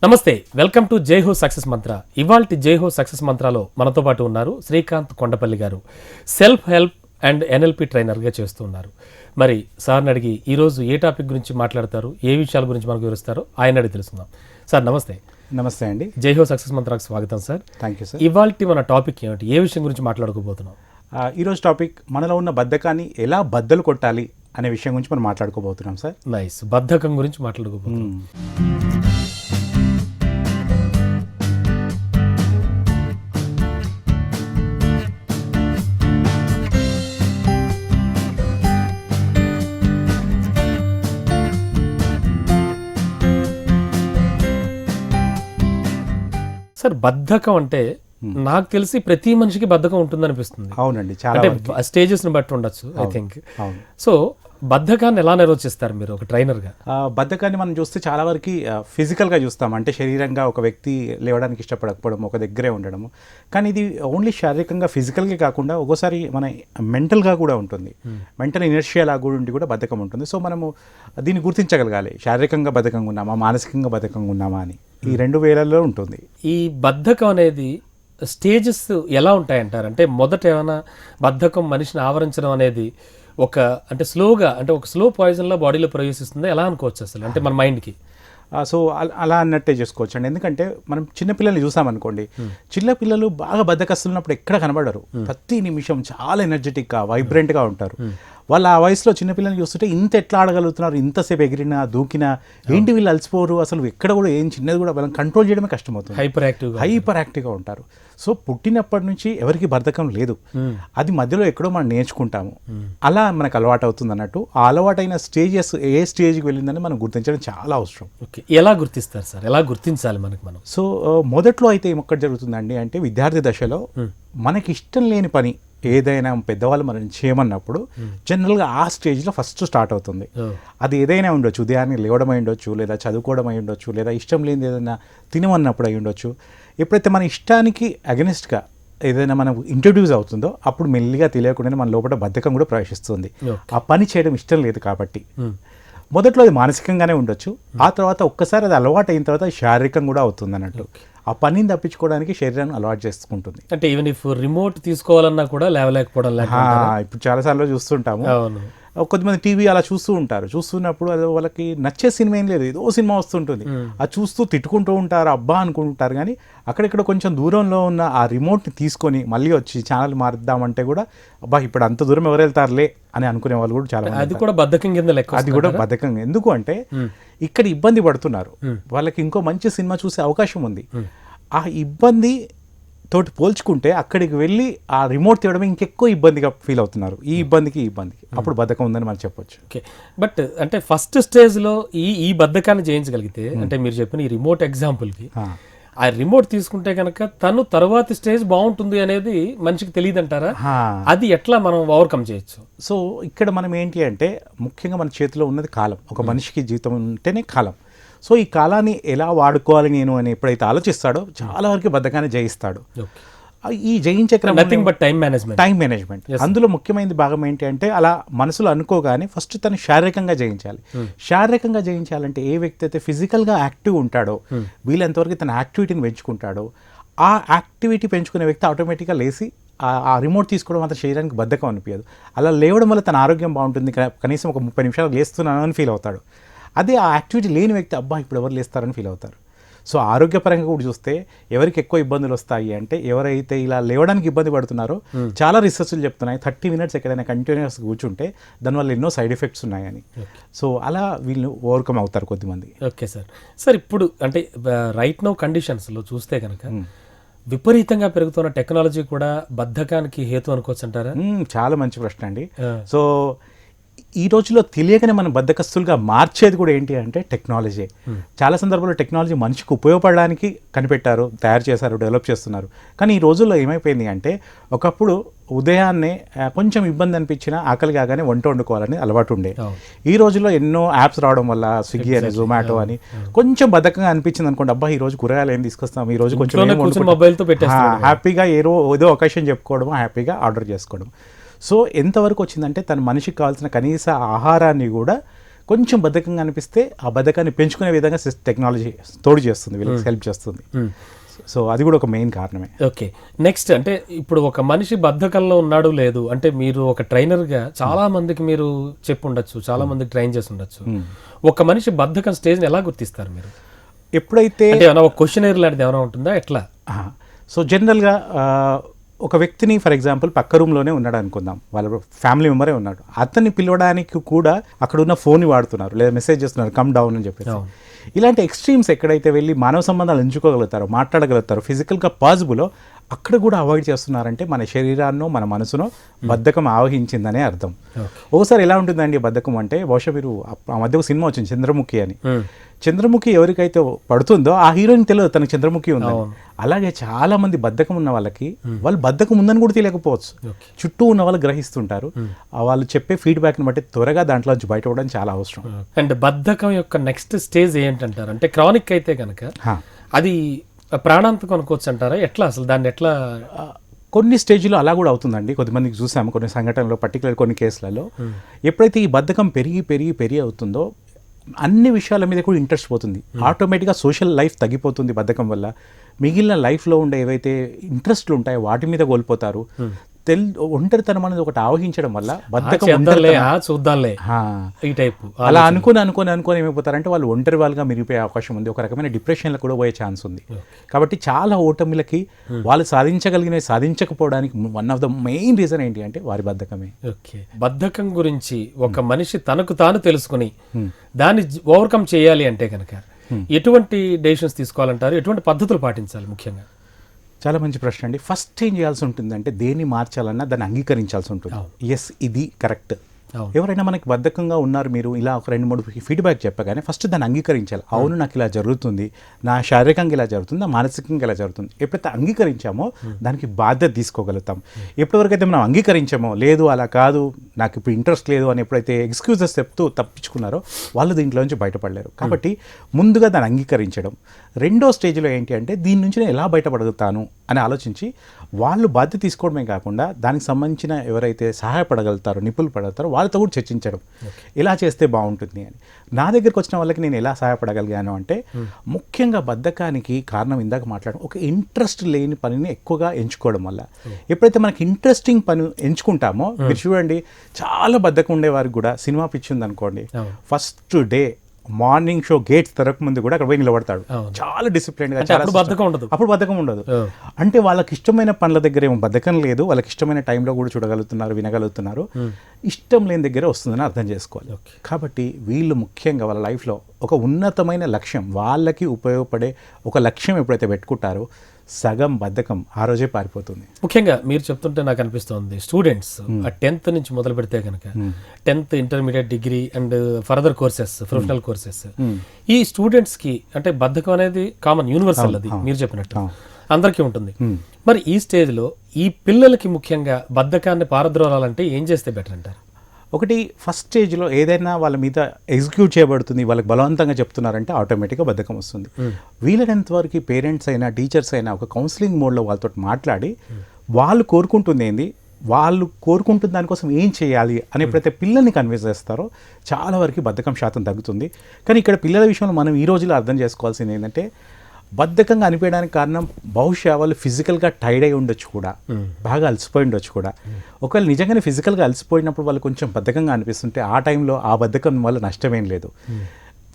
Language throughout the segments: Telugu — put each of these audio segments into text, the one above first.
నమస్తే, వెల్కమ్ టు జై హో సక్సెస్ మంత్ర. ఇవాల్టి జై హో సక్సెస్ మంత్రాలో మనతో పాటు ఉన్నారు శ్రీకాంత్ కొండపల్లి గారు. సెల్ఫ్ హెల్ప్ అండ్ ఎన్ఎల్పి ట్రైనర్గా చేస్తూ ఉన్నారు. మరి సార్ని అడిగి ఈరోజు ఏ టాపిక్ గురించి మాట్లాడతారు, ఏ విషయాల గురించి మనకు వివరిస్తారో ఆయన అడిగి తెలుసుకుందాం. సార్ నమస్తే. నమస్తే అండి. జై హో సక్సెస్ మంత్రాకు స్వాగతం సార్. Thank you sir. ఇవాల్టి మన టాపిక్ ఏమిటి, ఏ విషయం గురించి మాట్లాడుకోబోతున్నాం? ఈరోజు టాపిక్ మనలో ఉన్న బద్ధకాన్ని ఎలా బద్దలు కొట్టాలి అనే విషయం గురించి మనం మాట్లాడుకోబోతున్నాం సార్. నైస్, బద్ధకం గురించి మాట్లాడుకోబోతున్నాం. సార్, బద్ధకం అంటే నాకు తెలిసి ప్రతి మనిషికి బద్ధకం ఉంటుంది అనిపిస్తుంది. అవునండి, చాలా స్టేజెస్ ని బట్టి ఉండొచ్చు ఐ థింక్. సో బద్ధకాన్ని ఎలా నిర్వచిస్తారు మీరు ఒక ట్రైనర్గా? బద్ధకాన్ని మనం చూస్తే చాలా వరకు ఫిజికల్గా చూస్తాం, అంటే శరీరంగా ఒక వ్యక్తి లేవడానికి ఇష్టపడకపోవడం, ఒక దగ్గరే ఉండడము. కానీ ఇది ఓన్లీ శారీరకంగా ఫిజికల్గా కాకుండా ఒక్కోసారి మన మెంటల్గా కూడా ఉంటుంది. మెంటల్ ఇనర్షియా లాగా కూడా ఉండి కూడా బద్ధకం ఉంటుంది. సో మనము దీన్ని గుర్తించగలగాలి, శారీరకంగా బద్ధకంగా ఉన్నామా, మానసికంగా బద్ధకంగా ఉన్నామా అని. ఈ రెండు వేళల్లో ఉంటుంది. ఈ బద్ధకం అనేది స్టేజెస్ ఎలా ఉంటాయంటారు? అంటే మొదట ఏమైనా బద్ధకం మనిషిని ఆవరించడం అనేది ఒక అంటే స్లోగా, అంటే ఒక స్లో పాయిజన్లో బాడీలో ప్రవేశిస్తుందా, ఎలా అనుకోవచ్చు అసలు అంటే మన మైండ్కి? సో అలా అన్నట్టే చేసుకోవచ్చు అండి. ఎందుకంటే మనం చిన్నపిల్లల్ని చూసామనుకోండి, చిన్నపిల్లలు బాగా బద్ధకస్తున్నప్పుడు ఎక్కడ కనబడరు. ప్రతి నిమిషం చాలా ఎనర్జెటిక్గా వైబ్రెంట్గా ఉంటారు. వాళ్ళు ఆ వయసులో చిన్నపిల్లల్ని చూస్తుంటే ఇంత ఎట్లా ఆడగలుగుతున్నారు, ఇంతసేపు ఎగిరినా దూకినా, ఏంటి వీళ్ళు అలసిపోరు, అసలు ఎక్కడ కూడా ఏం చిన్నది కూడా వాళ్ళని కంట్రోల్ చేయడమే కష్టమవుతుంది. హైపర్ యాక్టివ్గా ఉంటారు. సో పుట్టినప్పటి నుంచి ఎవరికి బద్ధకం లేదు, అది మధ్యలో ఎక్కడో మనం నేర్చుకుంటాము. అలా మనకు అలవాటు అవుతుంది అన్నట్టు. ఆ అలవాటైన స్టేజెస్ ఏ స్టేజ్కి వెళ్ళిందని మనం గుర్తించడం చాలా అవసరం. ఎలా గుర్తిస్తారు సార్, ఎలా గుర్తించాలి మనకి మనం? సో మొదట్లో అయితే ఏమొక్కటి జరుగుతుందండి అంటే, విద్యార్థి దశలో మనకి ఇష్టం లేని పని ఏదైనా పెద్దవాళ్ళు మనం చేయమన్నప్పుడు జనరల్గా ఆ స్టేజ్లో ఫస్ట్ స్టార్ట్ అవుతుంది. అది ఏదైనా ఉండొచ్చు, ఉదయాన్నే లేవడం అయి ఉండొచ్చు, లేదా చదువుకోవడం అయి ఉండొచ్చు, లేదా ఇష్టం లేనిది ఏదైనా తినమన్నప్పుడు అయి ఉండొచ్చు. ఎప్పుడైతే మన ఇష్టానికి అగెనిస్ట్గా ఏదైనా మనం ఇంట్రడ్యూస్ అవుతుందో అప్పుడు మెల్లిగా తెలియకుండానే మన లోపల బద్ధకం కూడా ప్రవేశిస్తుంది. ఆ పని చేయడం ఇష్టం లేదు కాబట్టి. మొదట్లో అది మానసికంగానే ఉండొచ్చు, ఆ తర్వాత ఒక్కసారి అది అలవాటు అయిన తర్వాత శారీరకంగా కూడా అవుతుంది అన్నట్టు. ఆ పనిని తప్పించుకోవడానికి శరీరాన్ని అలవాటు చేసుకుంటుంది. అంటే ఈవెన్ ఇఫ్ రిమోట్ తీసుకోవాలన్నా కూడా లేవలేకపోవడం. ఇప్పుడు చాలాసార్లు చూస్తుంటాము, కొద్దిమంది టీవీ అలా చూస్తూ ఉంటారు. చూస్తున్నప్పుడు అది వాళ్ళకి నచ్చే సినిమా ఏం లేదు, ఏదో సినిమా వస్తుంటుంది, అది చూస్తూ తిట్టుకుంటూ ఉంటారు, అబ్బా అనుకుంటారు. కానీ అక్కడెక్కడ కొంచెం దూరంలో ఉన్న ఆ రిమోట్ని తీసుకొని మళ్ళీ వచ్చి ఛానల్ మారుద్దామంటే కూడా అబ్బా ఇప్పుడు అంత దూరం ఎవరు వెళ్తారులే అని అనుకునే వాళ్ళు కూడా చాలా. అది కూడా బద్ధకం కింద లెక్క. అది కూడా బద్ధకం. ఎందుకు అంటే ఇక్కడ ఇబ్బంది పడుతున్నారు, వాళ్ళకి ఇంకో మంచి సినిమా చూసే అవకాశం ఉంది. ఆ ఇబ్బంది తోటి పోల్చుకుంటే అక్కడికి వెళ్ళి ఆ రిమోట్ తీయడం ఇంకెక్కువ ఇబ్బందిగా ఫీల్ అవుతున్నారు. ఈ ఇబ్బందికి అప్పుడు బద్ధకం ఉందని మనం చెప్పొచ్చు. ఓకే, బట్ అంటే ఫస్ట్ స్టేజ్లో ఈ బద్ధకాన్ని జయించగలిగితే, అంటే మీరు చెప్పిన ఈ రిమోట్ ఎగ్జాంపుల్కి ఆ రిమోట్ తీసుకుంటే కనుక తను తర్వాతి స్టేజ్ బాగుంటుంది అనేది మనిషికి తెలియదు అంటారా? అది ఎట్లా మనం ఓవర్కమ్ చేయొచ్చు? సో ఇక్కడ మనం ఏంటి అంటే, ముఖ్యంగా మన చేతిలో ఉన్నది కాలం. ఒక మనిషికి జీవితం ఉంటేనే కాలం. సో ఈ కాలాన్ని ఎలా వాడుకోవాలి నేను అని ఎప్పుడైతే ఆలోచిస్తాడో చాలా వరకు బద్ధకాన్ని జయిస్తాడు. ఈ జయించే నథింగ్ బట్ టైం మేనేజ్మెంట్. అందులో ముఖ్యమైనది భాగం ఏంటి అంటే, అలా మనసులో అనుకోగానే ఫస్ట్ తను శారీరకంగా జయించాలి. శారీరకంగా జయించాలంటే ఏ వ్యక్తి అయితే ఫిజికల్గా యాక్టివ్ ఉంటాడో, వీళ్ళంతవరకు తన యాక్టివిటీని పెంచుకుంటాడో, ఆ యాక్టివిటీ పెంచుకునే వ్యక్తి ఆటోమేటిక్గా లేచి ఆ రిమోట్ తీసుకోవడం అంత శరీరానికి బద్ధకం అనిపించదు. అలా లేవడం వల్ల తన ఆరోగ్యం బాగుంటుంది, కనీసం ఒక 30 నిమిషాలు లేస్తున్నాను అని ఫీల్ అవుతాడు. అదే ఆ యాక్టివిటీ లేని వ్యక్తి అబ్బా ఇప్పుడు ఎవరు లేస్తారని ఫీల్ అవుతారు. సో ఆరోగ్యపరంగా కూడా చూస్తే ఎవరికి ఎక్కువ ఇబ్బందులు వస్తాయి అంటే, ఎవరైతే ఇలా లేవడానికి ఇబ్బంది పడుతున్నారో, చాలా రీసెర్చ్లు చెప్తున్నాయి 30 మినిట్స్ ఎక్కడైనా కంటిన్యూస్ కూర్చుంటే దానివల్ల ఎన్నో సైడ్ ఎఫెక్ట్స్ ఉన్నాయని. సో అలా వీళ్ళు ఓవర్కమ్ అవుతారు కొద్దిమంది. ఓకే సార్, ఇప్పుడు అంటే రైట్ నౌ కండిషన్స్లో చూస్తే కనుక విపరీతంగా పెరుగుతున్న టెక్నాలజీ కూడా బద్ధకానికి హేతు అనుకోవచ్చు అంటారా? చాలా మంచి ప్రశ్న అండి. సో ఈ రోజుల్లో తెలియకనే మనం బద్ధకస్తులుగా మార్చేది కూడా ఏంటి అంటే టెక్నాలజీ. చాలా సందర్భాల్లో టెక్నాలజీ మనిషికి ఉపయోగపడడానికి కనిపెట్టారు, తయారు చేశారు, డెవలప్ చేస్తున్నారు. కానీ ఈ రోజుల్లో ఏమైపోయింది అంటే, ఒకప్పుడు ఉదయాన్నే కొంచెం ఇబ్బంది అనిపించినా ఆకలి కాగానే వంట వండుకోవాలని అలవాటు ఉండే. ఈ రోజుల్లో ఎన్నో యాప్స్ రావడం వల్ల, స్విగ్గీ అని, జొమాటో అని, కొంచెం బద్ధకంగా అనిపించింది అనుకోండి, అబ్బా ఈ రోజు కూరగాయలు ఏం తీసుకొస్తాం, ఈ రోజు కొంచెం మొబైల్తో హ్యాపీగా ఏదో ఒకేషన్ చెప్పుకోవడం, హ్యాపీగా ఆర్డర్ చేసుకోవడం. సో ఎంతవరకు వచ్చిందంటే, తన మనిషికి కావాల్సిన కనీస ఆహారాన్ని కూడా కొంచెం బద్ధకంగా అనిపిస్తే ఆ బద్ధకాన్ని పెంచుకునే విధంగా టెక్నాలజీ తోడు చేస్తుంది, వీళ్ళకి హెల్ప్ చేస్తుంది. సో అది కూడా ఒక మెయిన్ కారణమే. ఓకే, నెక్స్ట్ అంటే ఇప్పుడు ఒక మనిషి బద్ధకంలో ఉన్నాడు లేదు అంటే మీరు ఒక ట్రైనర్గా చాలా మందికి మీరు చెప్పి ఉండొచ్చు, చాలా మందికి ట్రైన్ చేసి ఉండొచ్చు. ఒక మనిషి బద్ధకం స్టేజ్ని ఎలా గుర్తిస్తారు మీరు? ఎప్పుడైతే అంటే ఏమైనా ఒక క్వశ్చనరీ లాంటిది ఏమైనా ఉంటుందా ఎట్లా? సో జనరల్గా ఒక వ్యక్తిని ఫర్ ఎగ్జాంపుల్ పక్క రూమ్లోనే ఉన్నాడు అనుకుందాం, వాళ్ళ ఫ్యామిలీ మెంబరే ఉన్నాడు, అతన్ని పిలవడానికి కూడా అక్కడ ఉన్న ఫోన్ వాడుతున్నారు లేదా మెసేజ్ చేస్తున్నారు కమ్ డౌన్ అని చెప్పేసి. ఇలాంటి ఎక్స్ట్రీమ్స్ ఎక్కడైతే వెళ్ళి మానవ సంబంధాలు ఎంచుకోగలుగుతారో, మాట్లాడగలుగుతారో, ఫిజికల్గా పాసిబులో అక్కడ కూడా అవాయిడ్ చేస్తున్నారంటే మన శరీరాన్నో మన మనసునో బద్ధకం ఆవహించిందనే అర్థం. ఒకసారి ఎలా ఉంటుందండి బద్ధకం అంటే, బహుశా మీరు ఆ మధ్య ఒక సినిమా వచ్చింది చంద్రముఖి అని. చంద్రముఖి ఎవరికైతే పడుతుందో ఆ హీరోయిన్ తెలియదు తనకు చంద్రముఖి ఉంది. అలాగే చాలా మంది బద్ధకం ఉన్న వాళ్ళకి వాళ్ళు బద్ధకం ఉందని కూడా తెలియకపోవచ్చు, చుట్టూ ఉన్న వాళ్ళు గ్రహిస్తుంటారు. వాళ్ళు చెప్పే ఫీడ్బ్యాక్ని బట్టి త్వరగా దాంట్లోంచి బయటపడడం చాలా అవసరం. అండ్ బద్ధకం యొక్క నెక్స్ట్ స్టేజ్ ఏంటంటారు? అంటే క్రానిక్ అయితే కనుక అది ప్రాణాంతకం అనుకోవచ్చు అంటారా? ఎట్లా అసలు దాన్ని ఎట్లా? కొన్ని స్టేజ్లో అలా కూడా అవుతుందండి. కొద్దిమందికి చూసాము కొన్ని సంఘటనలో, పర్టికులర్ కొన్ని కేసులలో. ఎప్పుడైతే ఈ బద్ధకం పెరిగి అవుతుందో అన్ని విషయాల మీద కూడా ఇంట్రెస్ట్ పోతుంది. ఆటోమేటిక్గా సోషల్ లైఫ్ తగ్గిపోతుంది బద్ధకం వల్ల. మిగిలిన లైఫ్లో ఉండే ఏవైతే ఇంట్రెస్ట్లు ఉంటాయో వాటి మీద కోల్పోతారు. ఒంటరితనం అనేది ఒకటి ఆవహించడం వల్ల బద్ధకం చూద్దాంలే ఈ టైప్ అలా అనుకొని ఏమైపోతారంటే వాళ్ళు ఒంటరి వాళ్ళగా మిగిలిపోయే అవకాశం ఉంది. ఒక రకమైన డిప్రెషన్లో కూడా పోయే ఛాన్స్ ఉంది. కాబట్టి చాలా ఓటమిలకి వాళ్ళు సాధించగలిగినవి సాధించకపోవడానికి one of the main reason ఏంటి అంటే వారి బద్ధకమే. ఓకే, బద్ధకం గురించి ఒక మనిషి తనకు తాను తెలుసుకుని దాన్ని ఓవర్కమ్ చేయాలి అంటే కనుక ఎటువంటి డెసిషన్స్ తీసుకోవాలంటారు? ఎటువంటి పద్ధతులు పాటించాలి ముఖ్యంగా? చాలా మంచి ప్రశ్న అండి. ఫస్ట్ ఏం చేయాల్సి ఉంటుందంటే దేన్ని మార్చాలన్నా దాన్ని అంగీకరించాల్సి ఉంటుంది. ఎస్ ఇది కరెక్ట్. ఎవరైనా మనకి బద్ధకంగా ఉన్నారు, మీరు ఇలా ఒక 2-3 ఫీడ్బ్యాక్ చెప్పగానే ఫస్ట్ దాన్ని అంగీకరించాలి. అవును నాకు ఇలా జరుగుతుంది, నా శారీరకంగా ఇలా జరుగుతుంది, నా మానసికంగా ఇలా జరుగుతుంది. ఎప్పుడైతే అంగీకరించామో దానికి బాధ్యత తీసుకోగలుగుతాం. ఎప్పటివరకైతే మనం అంగీకరించామో లేదు అలా కాదు నాకు ఇప్పుడు ఇంట్రెస్ట్ లేదు అని ఎప్పుడైతే ఎక్స్క్యూజెస్ చెప్తూ తప్పించుకున్నారో వాళ్ళు దీంట్లోంచి బయటపడలేరు. కాబట్టి ముందుగా దాన్ని అంగీకరించడం. రెండో స్టేజ్లో ఏంటి అంటే దీని నుంచి నేను ఎలా బయటపడగలుగుతాను అని ఆలోచించి వాళ్ళు బాధ్యత తీసుకోవడమే కాకుండా దానికి సంబంధించిన ఎవరైతే సహాయపడగలుగుతారో, నిపుణులు పడగలుగుతారో వాళ్ళతో కూడా చర్చించడం, ఎలా చేస్తే బాగుంటుంది అని. నా దగ్గరికి వచ్చిన వాళ్ళకి నేను ఎలా సహాయపడగలిగాను అంటే ముఖ్యంగా బద్ధకానికి కారణం ఇందాక మాట్లాడడం ఒక ఇంట్రెస్ట్ లేని పనిని ఎక్కువగా ఎంచుకోవడం వల్ల. ఎప్పుడైతే మనకి ఇంట్రెస్టింగ్ పని ఎంచుకుంటామో, మీరు చూడండి చాలా బద్ధకం ఉండే వారికి కూడా సినిమా పిచ్చి ఉందనుకోండి, first day morning show gates తరగక ముందు కూడా అక్కడ పోయి నిలబడతాడు. చాలా డిసిప్లిన్ గా, అప్పుడు బద్ధకం ఉండదు. అంటే వాళ్ళకి ఇష్టమైన పనుల దగ్గర ఏమో బద్ధకం లేదు, వాళ్ళకి ఇష్టమైన టైంలో కూడా చూడగలుగుతున్నారు, వినగలుగుతున్నారు. ఇష్టం లేని దగ్గర వస్తుందని అర్థం చేసుకోవాలి. కాబట్టి వీళ్ళు ముఖ్యంగా వాళ్ళ లైఫ్లో ఒక ఉన్నతమైన లక్ష్యం, వాళ్ళకి ఉపయోగపడే ఒక లక్ష్యం ఎప్పుడైతే పెట్టుకుంటారో సగం బద్ధకం ఆ రోజే పారిపోతుంది. ముఖ్యంగా మీరు చెప్తుంటే నాకు అనిపిస్తుంది స్టూడెంట్స్ 10th నుంచి మొదలు పెడితే కనుక 10th, intermediate, degree and further courses, professional courses, ఈ స్టూడెంట్స్ కి అంటే బద్ధకం అనేది కామన్, యూనివర్సల్. అది మీరు చెప్పినట్టు అందరికీ ఉంటుంది. మరి ఈ స్టేజ్లో ఈ పిల్లలకి ముఖ్యంగా బద్ధకాన్ని పారద్రోలాలంటే ఏం చేస్తే బెటర్ అంటారు? ఒకటి, ఫస్ట్ స్టేజ్లో ఏదైనా వాళ్ళ మీద ఎగ్జిక్యూట్ చేయబడుతుంది, వాళ్ళకి బలవంతంగా చెప్తున్నారంటే ఆటోమేటిక్గా బద్ధకం వస్తుంది. వీలైనంత వరకు పేరెంట్స్ అయినా టీచర్స్ అయినా ఒక కౌన్సిలింగ్ మోడ్లో వాళ్ళతో మాట్లాడి వాళ్ళు కోరుకుంటుంది ఏంది, వాళ్ళు కోరుకుంటున్న దానికోసం ఏం చేయాలి అని ఎప్పుడైతే పిల్లల్ని కన్విన్స్ చేస్తారో చాలా వరకు బద్ధకం శాతం తగ్గుతుంది. కానీ ఇక్కడ పిల్లల విషయంలో మనం ఈ రోజుల్లో అర్థం చేసుకోవాల్సింది ఏంటంటే బద్ధకంగా అనిపించడానికి కారణం బహుశా వాళ్ళు ఫిజికల్గా టైర్డ్ అయి ఉండొచ్చు కూడా, బాగా అలసిపోయి ఉండొచ్చు కూడా. ఒకవేళ నిజంగానే ఫిజికల్గా అలసిపోయినప్పుడు వాళ్ళు కొంచెం బద్ధకంగా అనిపిస్తుంటే ఆ టైంలో ఆ బద్ధకం వల్ల నష్టమేం లేదు.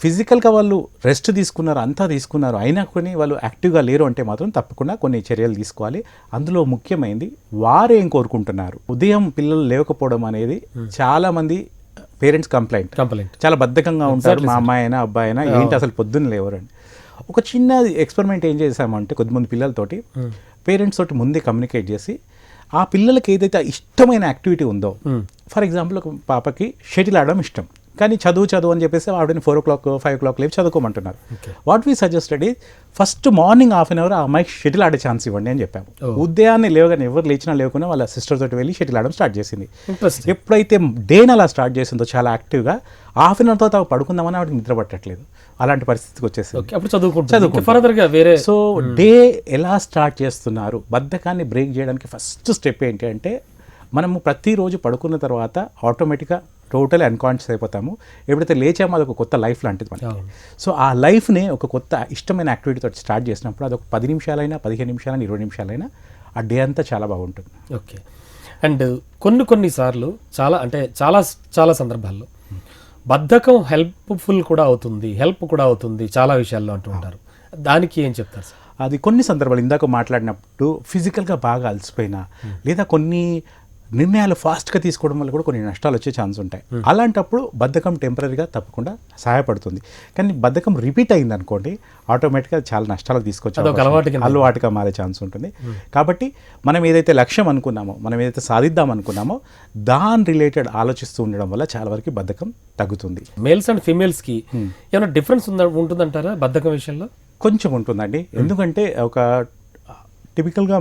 ఫిజికల్గా వాళ్ళు రెస్ట్ తీసుకున్నారు, అంతా తీసుకున్నారు, అయినా కొన్ని వాళ్ళు యాక్టివ్గా లేరు అంటే మాత్రం తప్పకుండా కొన్ని చర్యలు తీసుకోవాలి. అందులో ముఖ్యమైనది వారు ఏం కోరుకుంటున్నారు. ఉదయం పిల్లలు లేవకపోవడం అనేది చాలామంది పేరెంట్స్ కంప్లైంట్, చాలా బద్ధకంగా ఉంటారు, మా అమ్మాయి అయినా అబ్బాయి అయినా ఏంటి అసలు పొద్దున్న లేవరండి. ఒక చిన్న ఎక్స్పెరిమెంట్ ఏం చేసామంటే కొద్దిమంది పిల్లలతోటి పేరెంట్స్ తోటి ముందే కమ్యూనికేట్ చేసి ఆ పిల్లలకి ఏదైతే ఇష్టమైన యాక్టివిటీ ఉందో, ఫర్ ఎగ్జాంపుల్ ఒక పాపకి షటిల్ ఆడడం ఇష్టం, కానీ చదువు అని చెప్పేసి ఆవిడని 4 o'clock 5 o'clock లేపు చదువుకోమంటున్నారు. వాట్ వీ సజెస్టెడ్ ఈ ఫస్ట్ మార్నింగ్ ½ an hour ఆ అమ్మాయికి షటిల్ ఆడే ఛాన్స్ ఇవ్వండి అని చెప్పాము. ఉదయాన్నే లేవగానే ఎవరు లేచినా లేకుండా వాళ్ళ సిస్టర్ తోటి వెళ్ళి షటిల్ ఆడడం స్టార్ట్ చేసింది. ఎప్పుడైతే డేని అలా స్టార్ట్ చేసిందో చాలా యాక్టివ్గా, ½ an hour తర్వాత పడుకుందామని ఆవిడకి నిద్ర పట్టట్లేదు, అలాంటి పరిస్థితికి వచ్చేసింది. చదువుకుంటుంది. సో డే ఎలా స్టార్ట్ చేస్తున్నారు, బద్ధకాన్ని బ్రేక్ చేయడానికి ఫస్ట్ స్టెప్ ఏంటి అంటే మనము ప్రతిరోజు పడుకున్న తర్వాత ఆటోమేటిక్గా టోటల్ అన్కాన్షియస్ అయిపోతాము. ఎప్పుడైతే లేచామో అదొక కొత్త లైఫ్ లాంటిది మనకి. అవును. సో ఆ లైఫ్ని ఒక కొత్త ఇష్టమైన యాక్టివిటీతో స్టార్ట్ చేసినప్పుడు అదొక 10 నిమిషాలైనా 15 నిమిషాలైనా 20 నిమిషాలైనా ఆ డే అంతా చాలా బాగుంటుంది. ఓకే. అండ్ కొన్నిసార్లు చాలా సందర్భాల్లో బద్ధకం హెల్ప్ కూడా అవుతుంది చాలా విషయాల్లో అంటూ ఉంటారు. దానికి ఏం చెప్తారు సార్? అది కొన్ని సందర్భాలు ఇందాక మాట్లాడినప్పుడు ఫిజికల్గా బాగా అలసిపోయినా లేదా కొన్ని నిర్ణయాలు ఫాస్ట్గా తీసుకోవడం వల్ల కూడా కొన్ని నష్టాలు వచ్చే ఛాన్స్ ఉంటాయి. అలాంటప్పుడు బద్ధకం టెంపరీగా తప్పకుండా సహాయపడుతుంది. కానీ బద్ధకం రిపీట్ అయింది అనుకోండి, ఆటోమేటిక్గా చాలా నష్టాలకు తీసుకొచ్చే అలవాటుగా మారే ఛాన్స్ ఉంటుంది. కాబట్టి మనం ఏదైతే లక్ష్యం అనుకున్నామో, మనం ఏదైతే సాధిద్దాం అనుకున్నామో దాని రిలేటెడ్ ఆలోచిస్తూ ఉండడం వల్ల చాలా వరకు బద్ధకం తగ్గుతుంది. మేల్స్ అండ్ ఫీమేల్స్కి ఏమైనా డిఫరెన్స్ ఉంటుందంటారా బద్ధకం విషయంలో? కొంచెం ఉంటుందండి. ఎందుకంటే ఒక టిపికల్గా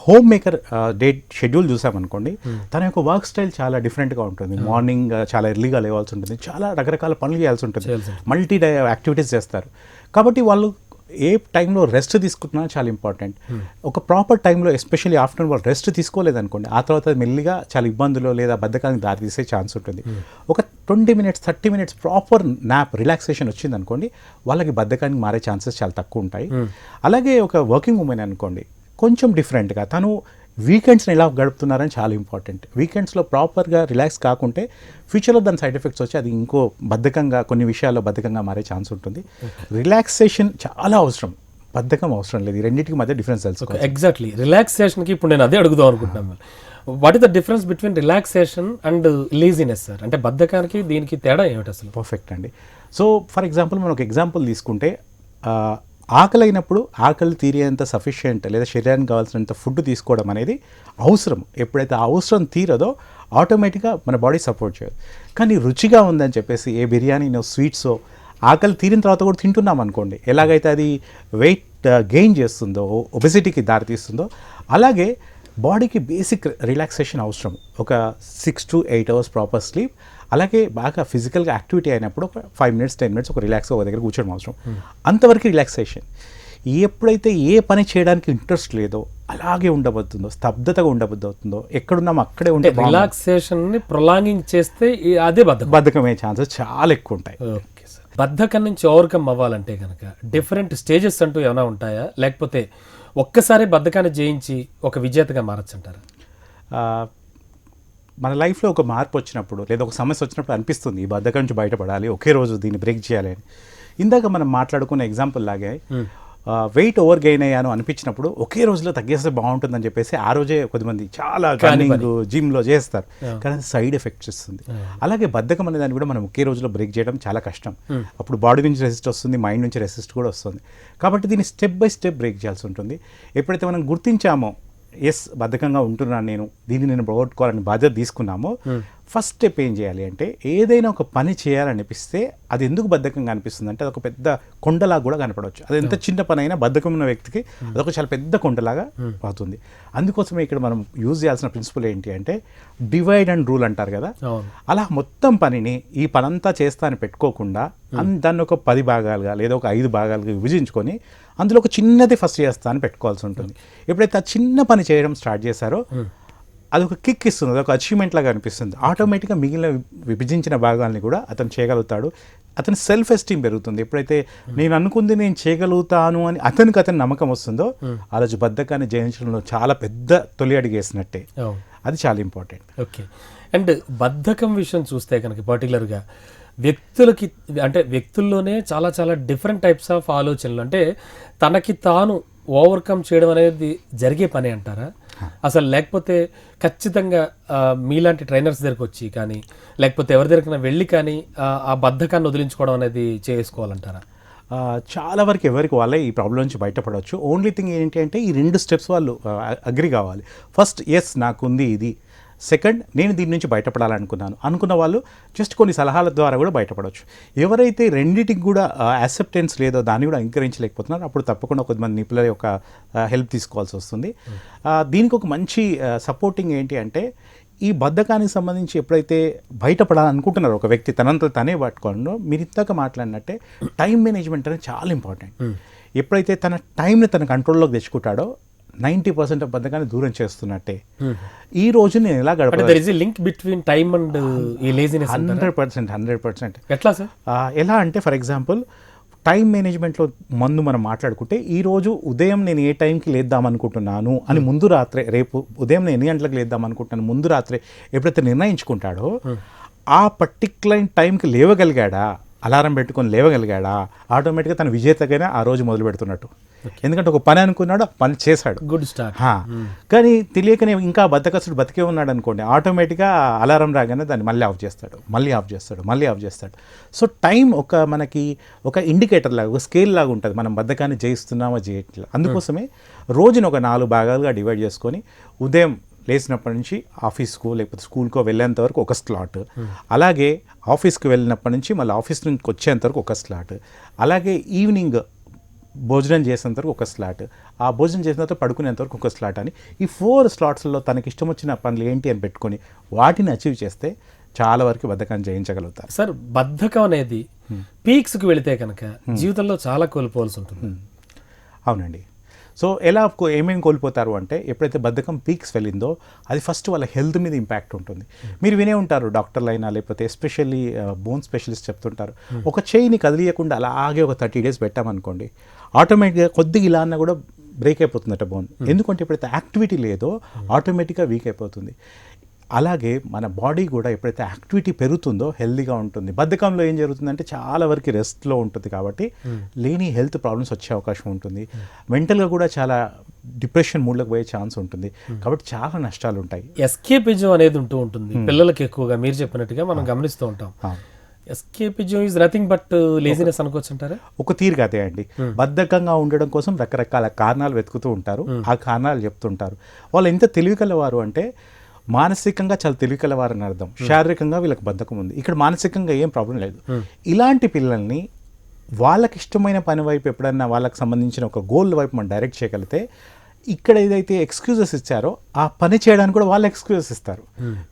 హోమ్ మేకర్ డే షెడ్యూల్ చూసామనుకోండి, తన యొక్క వర్క్ స్టైల్ చాలా డిఫరెంట్గా ఉంటుంది. మార్నింగ్ చాలా ఎర్లీగా లేవాల్సి ఉంటుంది, చాలా రకరకాల పనులు చేయాల్సి ఉంటుంది, మల్టీ డే యాక్టివిటీస్ చేస్తారు. కాబట్టి వాళ్ళు ఏ టైంలో రెస్ట్ తీసుకుంటున్నా చాలా ఇంపార్టెంట్. ఒక ప్రాపర్ టైంలో ఎస్పెషల్లీ ఆఫ్టర్నూన్ వాళ్ళు రెస్ట్ తీసుకోలేదనుకోండి, ఆ తర్వాత మెల్లిగా చాలా ఇబ్బందులు లేదా బద్ధకానికి దారి తీసే ఛాన్స్ ఉంటుంది. ఒక 20 minutes 30 minutes proper nap relaxation వచ్చిందనుకోండి, వాళ్ళకి బద్ధకానికి మారే ఛాన్సెస్ చాలా తక్కువ ఉంటాయి. అలాగే ఒక వర్కింగ్ ఉమెన్ అనుకోండి, కొంచెం డిఫరెంట్గా తను వీకెండ్స్ని ఎలా గడుపుతున్నారని చాలా ఇంపార్టెంట్. వీకెండ్స్లో ప్రాపర్గా రిలాక్స్ కాకుంటే ఫ్యూచర్లో దాని సైడ్ ఎఫెక్ట్స్ వచ్చి అది ఇంకో బద్ధకంగా, కొన్ని విషయాల్లో బద్ధకంగా మారే ఛాన్స్ ఉంటుంది. రిలాక్సేషన్ చాలా అవసరం, బద్ధకం అవసరం లేదు. ఈ రెండింటికి మధ్య డిఫరెన్స్ తెలుసుకోవాలి. ఎగ్జాక్ట్లీ, రిలాక్సేషన్కి ఇప్పుడు నేను అదే అడుగుదాం అనుకుంటున్నాను. What is the difference between relaxation and laziness sir? అంటే బద్ధకానికి దీనికి తేడా ఏమిటి అసలు? పర్ఫెక్ట్ అండి. సో ఫర్ ఎగ్జాంపుల్ మనం ఒక ఎగ్జాంపుల్ తీసుకుంటే, ఆకలి అయినప్పుడు ఆకలి తీరేంత సఫిషియెంట్ లేదా శరీరానికి కావాల్సినంత ఫుడ్ తీసుకోవడం అనేది అవసరం. ఎప్పుడైతే ఆ అవసరం తీరదో ఆటోమేటిక్గా మన బాడీ సపోర్ట్ చేయదు. కానీ రుచిగా ఉందని చెప్పేసి ఏ బిర్యానీనో స్వీట్సో ఆకలి తీరిన తర్వాత కూడా తింటున్నాం అనుకోండి, ఎలాగైతే అది వెయిట్ గెయిన్ చేస్తుందో, ఒబెసిటీకి దారితీస్తుందో, అలాగే బాడీకి బేసిక్ రిలాక్సేషన్ అవసరం. ఒక 6 to 8 hours ప్రాపర్ స్లీప్, అలాగే బాగా ఫిజికల్గా యాక్టివిటీ అయినప్పుడు ఒక 5 minutes 10 minutes ఒక రిలాక్స్గా ఒక దగ్గర కూర్చోడం అవసరం. అంతవరకు రిలాక్సేషన్. ఎప్పుడైతే ఏ పని చేయడానికి ఇంట్రెస్ట్ లేదో, అలాగే ఉండబోతుందో, స్తబ్దతగా ఉండబోతుందో, ఎక్కడున్నామో అక్కడే ఉంటే రిలాక్సేషన్ని ప్రొలాంగింగ్ చేస్తే అదే బద్ధకమయ్యే ఛాన్సెస్ చాలా ఎక్కువ ఉంటాయి. Okay sir. బద్ధకం నుంచి ఓవర్కమ్ అవ్వాలంటే కనుక డిఫరెంట్ స్టేజెస్ అంటూ ఏమైనా ఉంటాయా, లేకపోతే ఒక్కసారి బద్ధకాన్ని జయించి ఒక విజేతగా మారచ్చు అంటారా? మన లైఫ్లో ఒక మార్పు వచ్చినప్పుడు లేదా ఒక సమస్య వచ్చినప్పుడు అనిపిస్తుంది ఈ బద్ధకం నుంచి బయటపడాలి, ఒకే రోజు దీన్ని బ్రేక్ చేయాలి అని. ఇందాక మనం మాట్లాడుకున్న ఎగ్జాంపుల్ లాగే వెయిట్ ఓవర్ గెయిన్ అయ్యాను అనిపించినప్పుడు ఒకే రోజులో తగ్గేస్తే బాగుంటుందని చెప్పేసి ఆ రోజే కొద్దిమంది చాలా రన్నింగ్ జిమ్లో చేస్తారు, కానీ సైడ్ ఎఫెక్ట్స్ ఇస్తుంది. అలాగే బద్ధకం అనే దాన్ని కూడా మనం ఒకే రోజులో బ్రేక్ చేయడం చాలా కష్టం. అప్పుడు బాడీ నుంచి రెసిస్ట్ వస్తుంది, మైండ్ నుంచి రెసిస్ట్ కూడా వస్తుంది. కాబట్టి దీన్ని స్టెప్ బై స్టెప్ బ్రేక్ చేయాల్సి ఉంటుంది. ఎప్పుడైతే మనం గుర్తించామో ఎస్ బద్ధకంగా ఉంటున్నాను నేను, దీన్ని నేను పోగొట్టుకోవాలని బాధ్యత తీసుకున్నామో, ఫస్ట్ స్టెప్ ఏం చేయాలి అంటే, ఏదైనా ఒక పని చేయాలనిపిస్తే అది ఎందుకు బద్ధకంగా అనిపిస్తుంది అంటే అదొక పెద్ద కొండలాగా కూడా కనపడవచ్చు. అది ఎంత చిన్న పని అయినా బద్ధకం ఉన్న వ్యక్తికి అదొక చాలా పెద్ద కొండలాగా అవుతుంది. అందుకోసమే ఇక్కడ మనం యూజ్ చేయాల్సిన ప్రిన్సిపల్ ఏంటి అంటే డివైడ్ అండ్ రూల్ అంటారు కదా, అలా మొత్తం పనిని ఈ పనంతా చేస్తా అని పెట్టుకోకుండా దాన్ని ఒక 10 భాగాలుగా లేదా ఒక 5 భాగాలుగా విభజించుకొని అందులో ఒక చిన్నది ఫస్ట్ చేస్తా అని పెట్టుకోవాల్సి ఉంటుంది. ఎప్పుడైతే ఆ చిన్న పని చేయడం స్టార్ట్ చేశారో అదొక కిక్ ఇస్తుంది, అదొక అచీవ్మెంట్ లాగా అనిపిస్తుంది. ఆటోమేటిక్గా మిగిలిన విభజించిన భాగాల్ని కూడా అతను చేయగలుగుతాడు. అతని సెల్ఫ్ ఎస్టీమ్ పెరుగుతుంది. ఎప్పుడైతే నేను అనుకుంది నేను చేయగలుగుతాను అని అతను నమ్మకం వస్తుందో ఆ రోజు బద్ధకాన్ని జయించడంలో చాలా పెద్ద తొలి అడిగేసినట్టే. అది చాలా ఇంపార్టెంట్. ఓకే. అండ్ బద్ధకం విషయం చూస్తే కనుక పర్టికులర్గా వ్యక్తుల్లోనే చాలా చాలా డిఫరెంట్ టైప్స్ ఆఫ్ ఆలోచనలు, అంటే తనకి తాను ఓవర్కమ్ చేయడం అనేది జరిగే పని అంటారా అసలు? లేకపోతే ఖచ్చితంగా మీలాంటి ట్రైనర్స్ దగ్గరకు వచ్చి కానీ లేకపోతే ఎవరి దగ్గర వెళ్ళి కానీ ఆ బద్ధకాన్ని వదిలించుకోవడం అనేది చేసుకోవాలంటారా? చాలా వరకు ఎవరికి వాళ్ళే ఈ ప్రాబ్లం నుంచి బయటపడవచ్చు. ఓన్లీ థింగ్ ఏంటి అంటే ఈ 2 steps వాళ్ళు అగ్రి కావాలి. ఫస్ట్ ఎస్ నాకుంది ఇది, సెకండ్ నేను దీని నుంచి బయటపడాలనుకున్నాను అనుకున్న వాళ్ళు జస్ట్ కొన్ని సలహాల ద్వారా కూడా బయటపడవచ్చు. ఎవరైతే రెండింటికి కూడా యాక్సెప్టెన్స్ లేదో దాన్ని కూడా అంగీకరించలేకపోతున్నారు, అప్పుడు తప్పకుండా కొద్దిమంది నిపుణుల యొక్క హెల్ప్ తీసుకోవాల్సి వస్తుంది. దీనికి ఒక మంచి సపోర్టింగ్ ఏంటి అంటే ఈ బద్ధకానికి సంబంధించి ఎప్పుడైతే బయటపడాలనుకుంటున్నారో ఒక వ్యక్తి తనంతా తనే పట్టుకోవడంలో మీరు ఇంతగా మాట్లాడినట్టే టైం మేనేజ్మెంట్ అనేది చాలా ఇంపార్టెంట్. ఎప్పుడైతే తన టైంని తన కంట్రోల్లోకి తెచ్చుకుంటాడో 90% ఆఫ్ బద్ధకాన్ని దూరం చేస్తున్నట్టే. ఈ రోజు నేను ఎలా గడపాలి? There is a link between time and ఈ లేజినెస్. 100%. ఎట్లా సార్? ఎలా అంటే ఫర్ ఎగ్జాంపుల్ టైం మేనేజ్మెంట్లో మనం మాట్లాడుకుంటే ఈరోజు ఉదయం నేను ఏ టైంకి లేద్దాం అనుకుంటున్నాను అని ముందు రాత్రే, రేపు ఉదయం నేను ఎన్ని గంటలకు లేద్దాం అనుకుంటున్నాను ముందు రాత్రే ఎప్పుడైతే నిర్ణయించుకుంటాడో ఆ పర్టిక్యులర్ టైంకి లేవగలిగాడా, అలారం పెట్టుకొని లేవగలిగాడా, ఆటోమేటిక్గా తన విజేతగానే ఆ రోజు మొదలు పెడుతున్నట్టు. ఎందుకంటే ఒక పని అనుకున్నాడు, పని చేశాడు, గుడ్ స్టార్ట్. కానీ తెలియకనే ఇంకా బద్దకస్తుడు బతికే ఉన్నాడు అనుకోండి, ఆటోమేటిక్గా అలారం రాగానే దాన్ని మళ్ళీ ఆఫ్ చేస్తాడు. సో టైం మనకి ఒక ఇండికేటర్ లాగా, ఒక స్కేల్ లాగా ఉంటుంది, మనం బద్ధకాన్ని జయిస్తున్నామా చేయట్లేదు. అందుకోసమే రోజును ఒక 4 భాగాలుగా డివైడ్ చేసుకొని ఉదయం లేచినప్పటి నుంచి ఆఫీస్కో లేకపోతే స్కూల్కో వెళ్ళేంత వరకు ఒక స్లాట్, అలాగే ఆఫీస్కి వెళ్ళినప్పటి నుంచి మళ్ళీ ఆఫీస్ నుంచి వచ్చేంత వరకు ఒక స్లాట్, అలాగే ఈవినింగ్ భోజనం చేసేంత వరకు ఒక స్లాట్, ఆ భోజనం చేసిన తర్వాత పడుకునేంత వరకు ఒక స్లాట్ అని ఈ 4 స్లాట్స్లో తనకి ఇష్టం వచ్చిన పనులు ఏంటి అని పెట్టుకొని వాటిని అచీవ్ చేస్తే చాలా వరకు బద్ధకాన్ని జయించగలుగుతారు. సార్, బద్ధకం అనేది పీక్స్కి వెళితే కనుక జీవితంలో చాలా కోల్పోవాల్సి ఉంటుంది. అవునండి. సో ఏమేమి కోల్పోతారు అంటే ఎప్పుడైతే బద్ధకం పీక్స్ వెళ్ళిందో అది ఫస్ట్ వాళ్ళ హెల్త్ మీద ఇంపాక్ట్ ఉంటుంది. మీరు వినే ఉంటారు, డాక్టర్లు అయినా లేకపోతే ఎస్పెషల్లీ బోన్ స్పెషలిస్ట్ చెప్తుంటారు, ఒక చేయిని కదిలియకుండా అలాగే ఒక 30 days పెట్టామనుకోండి, ఆటోమేటిక్గా కొద్దిగా ఇలా అన్నా కూడా బ్రేక్ అయిపోతుందట బోన్. ఎందుకంటే ఎప్పుడైతే యాక్టివిటీ లేదో ఆటోమేటిక్గా వీక్ అయిపోతుంది. అలాగే మన బాడీ కూడా ఎప్పుడైతే యాక్టివిటీ పెరుగుతుందో హెల్తీగా ఉంటుంది. బద్ధకంలో ఏం జరుగుతుందంటే చాలా వరకు రెస్ట్లో ఉంటుంది కాబట్టి లేని హెల్త్ ప్రాబ్లమ్స్ వచ్చే అవకాశం ఉంటుంది. మెంటల్గా కూడా చాలా డిప్రెషన్ మూడ్లోకి పోయే ఛాన్స్ ఉంటుంది. కాబట్టి చాలా నష్టాలు ఉంటాయి. ఎస్కేపిజం అనేది ఉంటుంది పిల్లలకి ఎక్కువగా, మీరు చెప్పినట్టుగా మనం గమనిస్తూ ఉంటాం. Escapism is nothing but laziness అనుకోవచ్చు అంటారా? ఒక తీరుగా అదే అండి. బద్ధకంగా ఉండడం కోసం రకరకాల కారణాలు వెతుకుతూ ఉంటారు, ఆ కారణాలు చెప్తుంటారు. వాళ్ళు ఎంత తెలివికలవారు అంటే మానసికంగా చాలా తెలివికలవారని అర్థం. శారీరకంగా వీళ్ళకి బద్ధకం ఉంది, ఇక్కడ మానసికంగా ఏం ప్రాబ్లం లేదు. ఇలాంటి పిల్లల్ని వాళ్ళకి ఇష్టమైన పని వైపు ఎప్పుడన్నా వాళ్ళకి సంబంధించిన ఒక గోల్ వైపు మనం డైరెక్ట్ చేయగలిగితే ఇక్కడ ఏదైతే ఎక్స్క్యూజెస్ ఇచ్చారో ఆ పని చేయడానికి కూడా వాళ్ళు ఎక్స్క్యూజెస్ ఇస్తారు.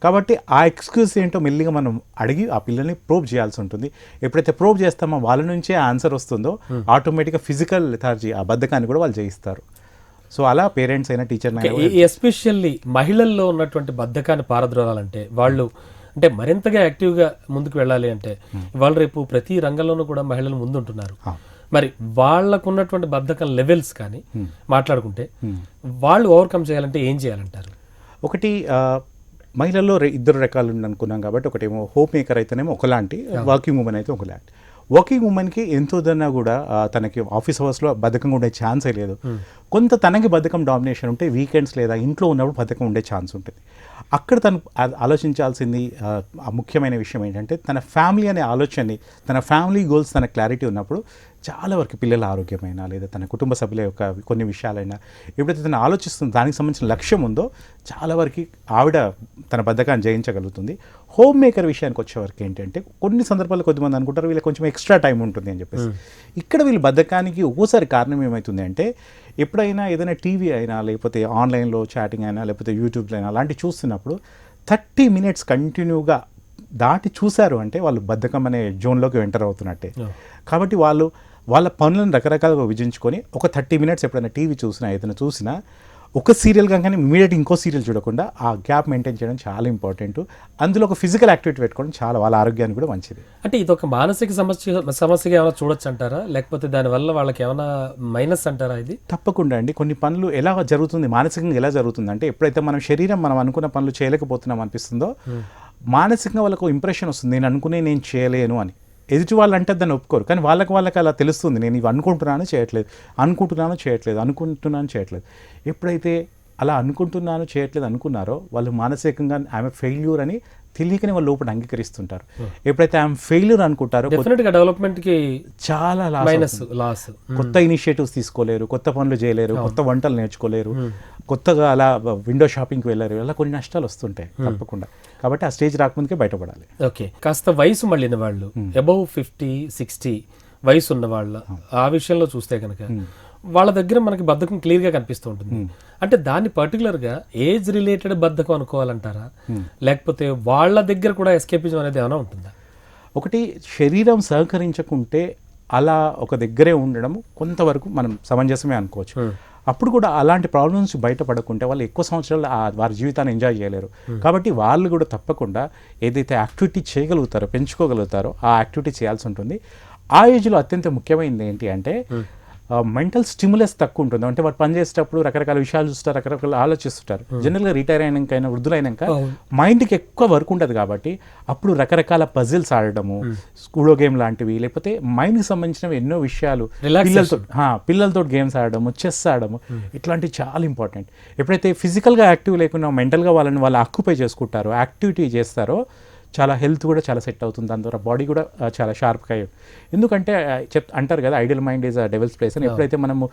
కాబట్టి ఆ ఎక్స్క్యూజ్ ఏంటో మెల్లిగా మనం అడిగి ఆ పిల్లల్ని ప్రోబ్ చేయాల్సి ఉంటుంది. ఎప్పుడైతే ప్రోబ్ చేస్తామో వాళ్ళ నుంచే ఆన్సర్ వస్తుందో ఆటోమేటిక్గా ఫిజికల్ లెథార్జీ, ఆ బద్ధకాన్ని కూడా వాళ్ళు జయిస్తారు. సో అలా పేరెంట్స్ అయినా టీచర్ ఎస్పెషల్లీ మహిళల్లో ఉన్నటువంటి బద్ధకాన్ని పారద్రోలాలంటే వాళ్ళు అంటే మరింతగా యాక్టివ్గా ముందుకు వెళ్ళాలి అంటే ఇవాళ రేపు ప్రతి రంగంలోనూ కూడా మహిళలు ముందుంటున్నారు. మరి వాళ్ళకు ఉన్నటువంటి బద్ధకం లెవెల్స్ కానీ మాట్లాడుకుంటే వాళ్ళు ఓవర్కమ్ చేయాలంటే ఏం చేయాలంటారు? ఒకటి, మహిళల్లో 2 రకాలు అనుకున్నాం కాబట్టి ఒకటేమో హోమ్ మేకర్ అయితేనేమో ఒకలాంటి, వర్కింగ్ ఉమెన్ అయితే ఒకలాంటి. వర్కింగ్ ఉమెన్కి ఎంతోదన్నా కూడా తనకి ఆఫీస్ అవర్స్లో బద్ధకంగా ఉండే ఛాన్సే లేదు. కొంత తనకి బద్ధకం డామినేషన్ ఉంటే వీకెండ్స్ లేదా ఇంట్లో ఉన్నప్పుడు బద్ధకం ఉండే ఛాన్స్ ఉంటుంది. అక్కడ తను ఆలోచించాల్సింది ముఖ్యమైన విషయం ఏంటంటే తన ఫ్యామిలీ అనే ఆలోచనని, తన ఫ్యామిలీ గోల్స్ తన క్లారిటీ ఉన్నప్పుడు చాలా వరకు పిల్లల ఆరోగ్యమైనా లేదా తన కుటుంబ సభ్యుల యొక్క కొన్ని విషయాలైనా ఎప్పుడైతే తను ఆలోచిస్తుందో దానికి సంబంధించిన లక్ష్యం ఉందో చాలా వరకు ఆవిడ తన బద్ధకాన్ని జయించగలుగుతుంది. హోమ్ మేకర్ విషయానికి వచ్చేవరకు ఏంటంటే కొన్ని సందర్భాల్లో కొద్దిమంది అనుకుంటారు వీళ్ళకి కొంచెం ఎక్స్ట్రా టైం ఉంటుంది అని చెప్పేసి. ఇక్కడ వీళ్ళు బద్ధకానికి ఒక్కోసారి కారణం ఏమవుతుంది అంటే ఎప్పుడైనా ఏదైనా టీవీ అయినా లేకపోతే ఆన్లైన్లో చాటింగ్ అయినా లేకపోతే యూట్యూబ్లో అయినా అలాంటివి చూస్తున్నప్పుడు 30 minutes కంటిన్యూగా దాటి చూశారు అంటే వాళ్ళు బద్ధకం అనే జోన్లోకి ఎంటర్ అవుతున్నట్టే. కాబట్టి వాళ్ళ పనులను రకరకాలుగా విభజించుకొని ఒక 30 minutes ఎప్పుడైనా టీవీ చూసినా ఏదైనా చూసినా ఒక సీరియల్ కానీ ఇమీడియట్ ఇంకో సీరియల్ చూడకుండా ఆ గ్యాప్ మెయింటైన్ చేయడం చాలా ఇంపార్టెంట్. అందులో ఒక ఫిజికల్ యాక్టివిటీ పెట్టుకోవడం చాలా వాళ్ళ ఆరోగ్యానికి కూడా మంచిది. అంటే ఇది ఒక మానసిక సమస్యగా ఏమైనా చూడొచ్చు అంటారా, లేకపోతే దానివల్ల వాళ్ళకి ఏమైనా మైనస్ అంటారా? ఇది తప్పకుండా అండి. కొన్ని పనులు ఎలా జరుగుతుంది, మానసికంగా ఎలా జరుగుతుంది అంటే ఎప్పుడైతే మనం అనుకున్న పనులు చేయలేకపోతున్నాం అనిపిస్తుందో మానసికంగా వాళ్ళకు ఇంప్రెషన్ వస్తుంది, నేను చేయలేను అని. ఎదుటి వాళ్ళు అంటే దాన్ని ఒప్పుకోరు, కానీ వాళ్ళకి అలా తెలుస్తుంది, నేను ఇవి అనుకుంటున్నాను చేయట్లేదు. ఎప్పుడైతే అలా అనుకుంటున్నాను చేయట్లేదు అనుకున్నారో వాళ్ళు మానసికంగా ఆమె ఫెయిల్యూర్ అని తెలియకనే వాళ్ళు లోపల అంగీకరిస్తుంటారు. ఎప్పుడైతే ఆమె ఫెయిల్యూర్ అనుకుంటారో డెఫినెట్గా డెవలప్మెంట్కి చాలా లాస్. కొత్త ఇనిషియేటివ్స్ తీసుకోలేరు, కొత్త పనులు చేయలేరు, కొత్త వంటలు నేర్చుకోలేరు, కొత్తగా అలా విండో షాపింగ్కి వెళ్ళారు, అలా కొన్ని నష్టాలు వస్తుంటాయి తప్పకుండా. కాబట్టి ఆ స్టేజ్ రాకముందుకే బయటపడాలి. ఓకే, కాస్త వయసు మళ్ళిన వాళ్ళు అబౌవ్ 50-60 వయసు ఉన్న వాళ్ళ ఆ విషయంలో చూస్తే కనుక వాళ్ళ దగ్గర మనకి బద్ధకం క్లియర్గా కనిపిస్తూ ఉంటుంది. అంటే దాన్ని పర్టికులర్గా ఏజ్ రిలేటెడ్ బద్ధకం అనుకోవాలంటారా, లేకపోతే వాళ్ళ దగ్గర కూడా ఎస్కేపిజం అనేది ఏమైనా ఉంటుందా? ఒకటి, శరీరం సహకరించకుంటే అలా ఒక దగ్గరే ఉండడం కొంతవరకు మనం సమంజసమే అనుకోవచ్చు. అప్పుడు కూడా అలాంటి ప్రాబ్లమ్స్ బయటపడకుంటే వాళ్ళు ఎక్కువ సంవత్సరాలు వారి జీవితాన్ని ఎంజాయ్ చేయలేరు. కాబట్టి వాళ్ళు కూడా తప్పకుండా ఏదైతే యాక్టివిటీ చేయగలుగుతారో, పెంచుకోగలుగుతారో ఆ యాక్టివిటీ చేయాల్సి ఉంటుంది. ఆ ఏజ్లో అత్యంత ముఖ్యమైనది ఏంటి అంటే మెంటల్ స్టిమ్యులస్ తక్కువ ఉంటుంది. అంటే వారు పనిచేసేటప్పుడు రకరకాల విషయాలు చూస్తారు, రకరకాల ఆలోచిస్తుంటారు. జనరల్గా రిటైర్ అయినాకైనా వృద్ధులైనాక మైండ్కి ఎక్కువ వర్క్ ఉంటుంది కాబట్టి అప్పుడు రకరకాల పజిల్స్ ఆడడము, స్కూడో గేమ్ లాంటివి, లేకపోతే మైండ్కి సంబంధించినవి ఎన్నో విషయాలు, పిల్లలతో గేమ్స్ ఆడడము, చెస్ ఆడడము, ఇట్లాంటివి చాలా ఇంపార్టెంట్. ఎప్పుడైతే ఫిజికల్గా యాక్టివ్ లేకుండా మెంటల్గా వాళ్ళు ఆక్యుపై చేసుకుంటారో, యాక్టివిటీ చేస్తారో చాలా హెల్త్ కూడా చాలా సెట్ అవుతుంది. దాని ద్వారా బాడీ కూడా చాలా షార్ప్గా ఎందుకంటే అంటారు కదా ideal mind is a devil's place అని. ఎప్పుడైతే మనము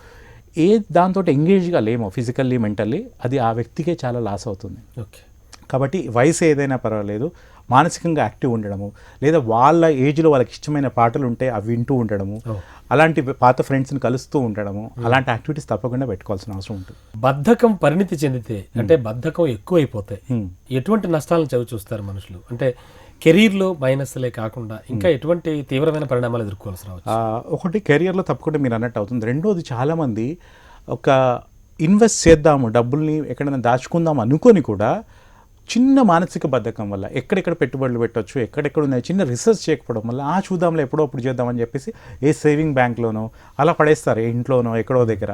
దాంతో ఎంగేజ్గా లేమో ఫిజికల్లీ మెంటల్లీ, అది ఆ వ్యక్తికే చాలా లాస్ అవుతుంది. ఓకే. కాబట్టి వయసు ఏదైనా పర్వాలేదు, మానసికంగా యాక్టివ్ ఉండడము, లేదా వాళ్ళ ఏజ్లో వాళ్ళకి ఇష్టమైన పాటలు ఉంటే అవి వింటూ ఉండడము, అలాంటి పాత ఫ్రెండ్స్ని కలుస్తూ ఉండడము, అలాంటి యాక్టివిటీస్ తప్పకుండా పెట్టుకోవాల్సిన అవసరం ఉంటుంది. బద్ధకం పరిణితి చెందితే అంటే బద్ధకం ఎక్కువైపోతే ఎటువంటి నష్టాలను చవి చూస్తారు మనుషులు? అంటే కెరీర్లో మైనస్లే కాకుండా ఇంకా ఎటువంటి తీవ్రమైన పరిణామాలు ఎదుర్కోవాల్సి రావచ్చు? ఒకటి కెరియర్లో తప్పకుండా మీరు అన్నట్టు అవుతుంది. రెండోది చాలామంది ఒక ఇన్వెస్ట్ చేద్దాము, డబ్బుల్ని ఎక్కడైనా దాచుకుందాం అనుకొని కూడా చిన్న మానసిక బద్ధకం వల్ల ఎక్కడెక్కడ పెట్టుబడులు పెట్టవచ్చు, ఎక్కడెక్కడ ఉన్నాయి చిన్న రీసెర్చ్ చేయకపోవడం వల్ల చూద్దాంలో ఎప్పుడో అప్పుడు చేద్దామని చెప్పేసి ఏ సేవింగ్ బ్యాంక్లోనో అలా పడేస్తారు, ఇంట్లోనో ఎక్కడో దగ్గర.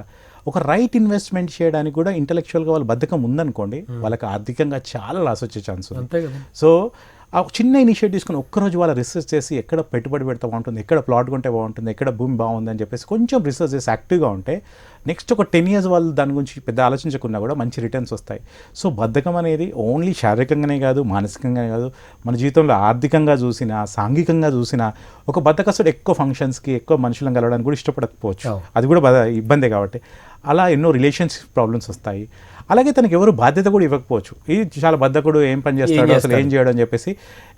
ఒక రైట్ ఇన్వెస్ట్మెంట్ చేయడానికి కూడా ఇంటెలెక్చువల్గా వాళ్ళ బద్ధకం ఉందనుకోండి, వాళ్ళకి ఆర్థికంగా చాలా లాస్ వచ్చే ఛాన్స్ ఉంది. సో ఆ చిన్న ఇనిషియేటివ్ తీసుకుని ఒక్కరోజు వాళ్ళ రీసెర్చ్ చేసి ఎక్కడ పెట్టుబడి పెడితే బాగుంటుంది, ఎక్కడ ప్లాట్ కొంటే బాగుంటుంది, ఎక్కడ భూమి బాగుంది అని చెప్పేసి కొంచెం రీసెర్చ్ చేసి యాక్టివ్గా ఉంటే నెక్స్ట్ ఒక 10 years వాళ్ళు దాని గురించి పెద్ద ఆలోచించకుండా కూడా మంచి రిటర్న్స్ వస్తాయి. సో బద్ధకం అనేది ఓన్లీ శారీరకంగానే కాదు, మానసికంగానే కాదు, మన జీవితంలో ఆర్థికంగా చూసినా, సాంఘికంగా చూసినా ఒక బద్ధకస్తుడు ఎక్కువ ఫంక్షన్స్కి, ఎక్కువ మనుషులను కలవడానికి కూడా ఇష్టపడకపోవచ్చు. అది కూడా ఇబ్బందే. కాబట్టి అలా ఎన్నో రిలేషన్షిప్ ప్రాబ్లమ్స్ వస్తాయి. అలాగే తనకి ఎవరు బాధ్యత కూడా ఇవ్వకపోవచ్చు. ఇది చాలా బద్ధకుడు, ఏం పని చేస్తాడు, అసలు ఏం చేయడం అని చెప్పేసి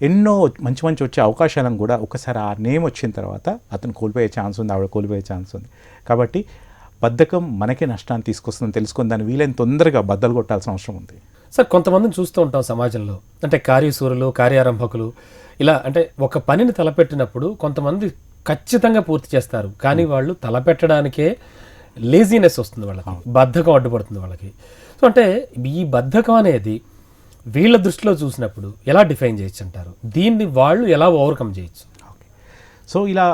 ఎన్నో మంచి వచ్చే అవకాశాలను కూడా ఒకసారి ఆ నేమ్ వచ్చిన తర్వాత అతను కోల్పోయే ఛాన్స్ ఉంది, ఆవిడ కోల్పోయే ఛాన్స్ ఉంది. కాబట్టి బద్ధకం మనకే నష్టాన్ని తీసుకొస్తుందని తెలుసుకొని దాన్ని వీలైన తొందరగా బద్దలు కొట్టాల్సిన అవసరం ఉంది. సార్, కొంతమందిని చూస్తూ ఉంటాం సమాజంలో, అంటే కార్యశూరులు, కార్యారంభకులు, ఇలా అంటే ఒక పనిని తలపెట్టినప్పుడు కొంతమంది ఖచ్చితంగా పూర్తి చేస్తారు, కానీ వాళ్ళు తలపెట్టడానికే లేజీనెస్ వస్తుంది, వాళ్ళకి బద్ధకం అడ్డుపడుతుంది వాళ్ళకి. సో అంటే ఈ బద్ధకం అనేది వీళ్ళ దృష్టిలో చూసినప్పుడు ఎలా డిఫైన్ చేయొచ్చు అంటారు? దీన్ని వాళ్ళు ఎలా ఓవర్కమ్ చేయొచ్చు? సో ఇలా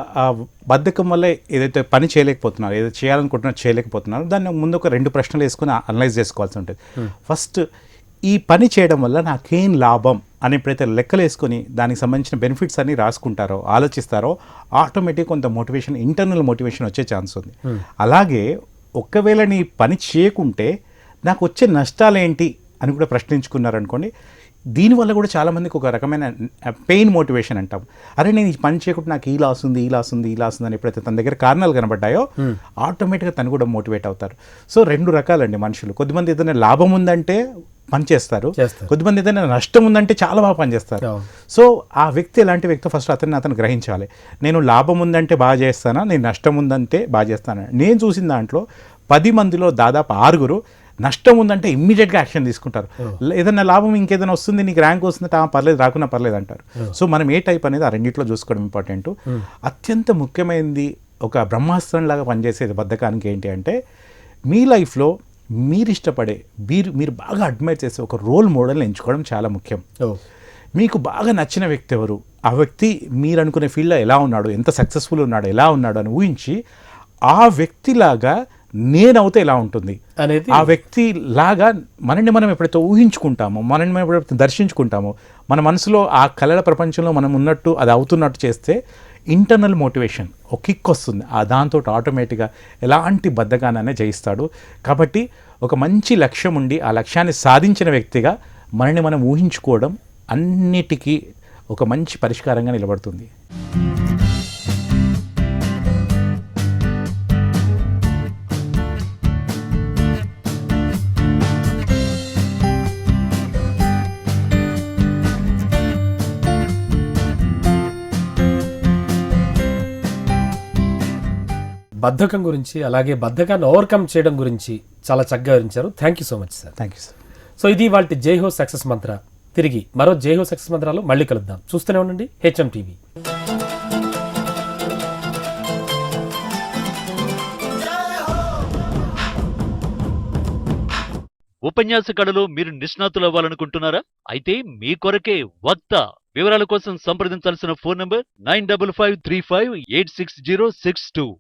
బద్ధకం వల్ల ఏదైతే పని చేయలేకపోతున్నారు, ఏదైతే చేయాలనుకుంటున్నారో చేయలేకపోతున్నారు, దాన్ని ముందు ఒక 2 ప్రశ్నలు వేసుకుని అనలైజ్ చేసుకోవాల్సి ఉంటుంది. ఫస్ట్, ఈ పని చేయడం వల్ల నాకేం లాభం అని ఎప్పుడైతే లెక్కలు వేసుకొని దానికి సంబంధించిన బెనిఫిట్స్ అన్ని రాసుకుంటారో, ఆలోచిస్తారో, ఆటోమేటిక్ కొంత మోటివేషన్, ఇంటర్నల్ మోటివేషన్ వచ్చే ఛాన్స్ ఉంది. అలాగే ఒకవేళ నీ పని చేయకుంటే నాకు వచ్చే నష్టాలు ఏంటి అని కూడా ప్రశ్నించుకున్నారనుకోండి, దీనివల్ల కూడా చాలామందికి ఒక రకమైన పెయిన్ మోటివేషన్ అంటాం. అరే నేను ఈ పని చేయకుండా నాకు ఈ లాస్ ఉంది అని ఎప్పుడైతే తన దగ్గర కారణాలు కనబడ్డాయో ఆటోమేటిక్గా తను కూడా మోటివేట్ అవుతారు. సో 2 రకాలండి మనుషులు. కొద్దిమంది ఏదైనా లాభం ఉందంటే పని చేస్తారు, కొద్దిమంది ఏదైనా నష్టం ఉందంటే చాలా బాగా పనిచేస్తారు. సో ఆ వ్యక్తి ఎలాంటి వ్యక్తి ఫస్ట్ అతను గ్రహించాలి. నేను లాభం ఉందంటే బాగా చేస్తానా, నేను నష్టం ఉందంటే బాగా చేస్తానా. నేను చూసిన దాంట్లో 10 మందిలో దాదాపు 6 నష్టం ఉందంటే ఇమ్మీడియట్గా యాక్షన్ తీసుకుంటారు. ఏదైనా లాభం ఇంకేదైనా వస్తుంది, నీకు ర్యాంక్ వస్తుందంటే పర్లేదు, రాకున్నా పర్లేదు అంటారు. సో మనం ఏ టైప్ అనేది ఆ రెండిట్లో చూసుకోవడం ఇంపార్టెంట్. అత్యంత ముఖ్యమైనది, ఒక బ్రహ్మాస్త్రంలాగా పనిచేసేది బద్ధకానికి ఏంటి అంటే, మీ లైఫ్లో మీరు ఇష్టపడే, మీరు బాగా అడ్మైర్ చేసే ఒక రోల్ మోడల్ని ఎంచుకోవడం చాలా ముఖ్యం. మీకు బాగా నచ్చిన వ్యక్తి ఎవరు, ఆ వ్యక్తి మీరు అనుకునే ఫీల్డ్లో ఎలా ఉన్నాడు, ఎంత సక్సెస్ఫుల్ ఉన్నాడు, ఎలా ఉన్నాడు అని ఊహించి ఆ వ్యక్తిలాగా నేనవుతే ఎలా ఉంటుంది అనేది, ఆ వ్యక్తి లాగా మనల్ని మనం ఎప్పుడైతే ఊహించుకుంటామో, మనల్ని మనం ఎప్పుడైతే దర్శించుకుంటామో, మన మనసులో ఆ కళల ప్రపంచంలో మనం ఉన్నట్టు అది అవుతున్నట్టు చేస్తే ఇంటర్నల్ మోటివేషన్, ఒక కిక్ వస్తుంది. దాంతో ఆటోమేటిక్గా ఎలాంటి బద్ధకాన్ని జయిస్తాడు. కాబట్టి ఒక మంచి లక్ష్యం ఉండి ఆ లక్ష్యాన్ని సాధించిన వ్యక్తిగా మనల్ని మనం ఊహించుకోవడం అన్నిటికీ ఒక మంచి పరిష్కారంగా నిలబడుతుంది. బద్ధకం గురించి, అలాగే బద్ధకాన్ని ఓవర్కమ్ చేయడం గురించి చాలా చక్కగా వివరించారు. Thank you so much sir. Thank you sir. So ఇది వాళ్ళ జైహో సక్సెస్ మంత్ర. తిరిగి మరో జైహో సక్సెస్ మంత్రాలు మళ్ళీ కలుద్దాం. చూస్తూనే ఉండండి HM TV. ఉపన్యాస కళలో మీరు నిష్ణాతులు అవ్వాలనుకుంటున్నారా? అయితే మీ కొరకే వక్త. వివరాల కోసం సంప్రదించాల్సిన ఫోన్ నంబర్ 9553586062.